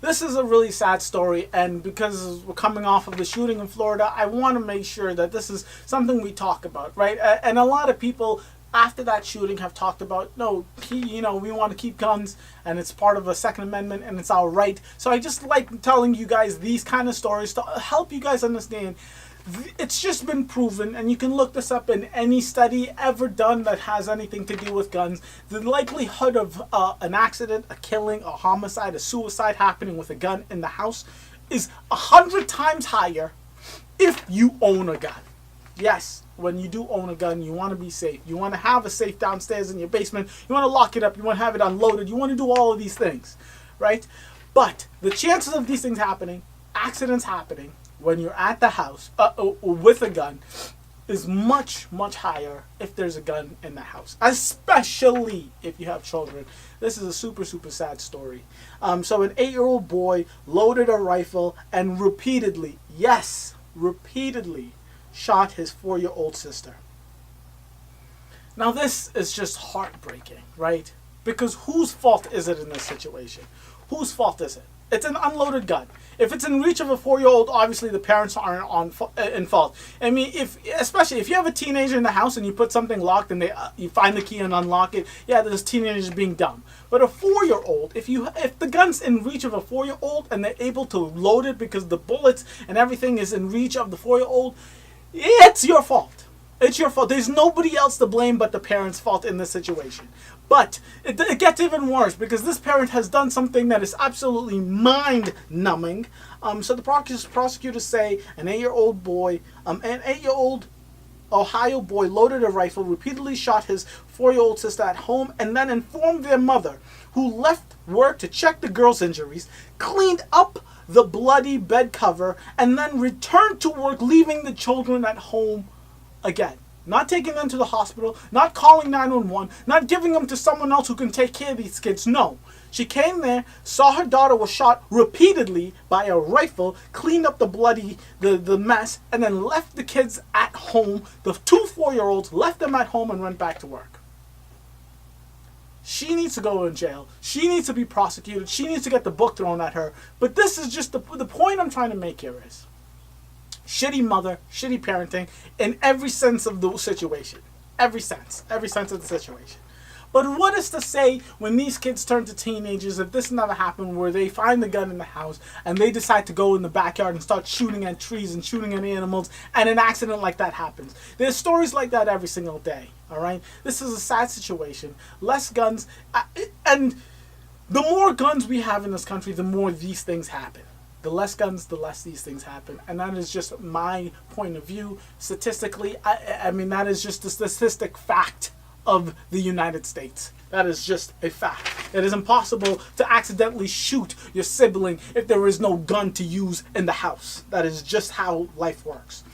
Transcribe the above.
this is a really sad story, and because we're coming off of the shooting in Florida, I want to make sure that this is something we talk about, right? And a lot of people after that shooting have talked about, no, we want to keep guns, and it's part of the Second Amendment, and it's our right. So I just like telling you guys these kind of stories to help you guys understand. It's just been proven, and you can look this up in any study ever done that has anything to do with guns. The likelihood of an accident, a killing, a homicide, a suicide happening with a gun in the house is 100 times higher if you own a gun. Yes, when you do own a gun, you want to be safe. You want to have a safe downstairs in your basement. You want to lock it up. You want to have it unloaded. You want to do all of these things, right? But the chances of these things happening, accidents happening, when you're at the house with a gun is much, much higher if there's a gun in the house, especially if you have children. This is a super, super sad story. So an 8-year-old boy loaded a rifle and repeatedly shot his 4-year-old sister. Now this is just heartbreaking, right? Because whose fault is it in this situation? Whose fault is it? It's an unloaded gun. If it's in reach of a 4-year-old, obviously the parents aren't in fault. I mean, especially if you have a teenager in the house and you put something locked and you find the key and unlock it, yeah, this teenager is being dumb. But a 4-year-old, if the gun's in reach of a 4-year-old and they're able to load it because the bullets and everything is in reach of the 4-year-old, it's your fault. It's your fault. There's nobody else to blame but the parent's fault in this situation. But it gets even worse because this parent has done something that is absolutely mind-numbing. So the prosecutors say an 8-year-old Ohio boy loaded a rifle, repeatedly shot his 4-year-old sister at home, and then informed their mother, who left work to check the girl's injuries, cleaned up the bloody bed cover, and then returned to work, leaving the children at home again. Not taking them to the hospital, not calling 911, not giving them to someone else who can take care of these kids. No. She came there, saw her daughter was shot repeatedly by a rifle, cleaned up the mess, and then left the kids at home. The 2 4-year-olds left them at home and went back to work. She needs to go in jail. She needs to be prosecuted. She needs to get the book thrown at her. But this is just the point I'm trying to make here is shitty mother, shitty parenting in every sense of the situation. Every sense of the situation. But what is to say when these kids turn to teenagers, if this never happened, where they find the gun in the house and they decide to go in the backyard and start shooting at trees and shooting at animals, and an accident like that happens? There's stories like that every single day, all right? This is a sad situation. Less guns, and the more guns we have in this country, the more these things happen. The less guns, the less these things happen. And that is just my point of view. Statistically, I mean, that is just a statistic fact of the United States. That is just a fact. It is impossible to accidentally shoot your sibling if there is no gun to use in the house. That is just how life works.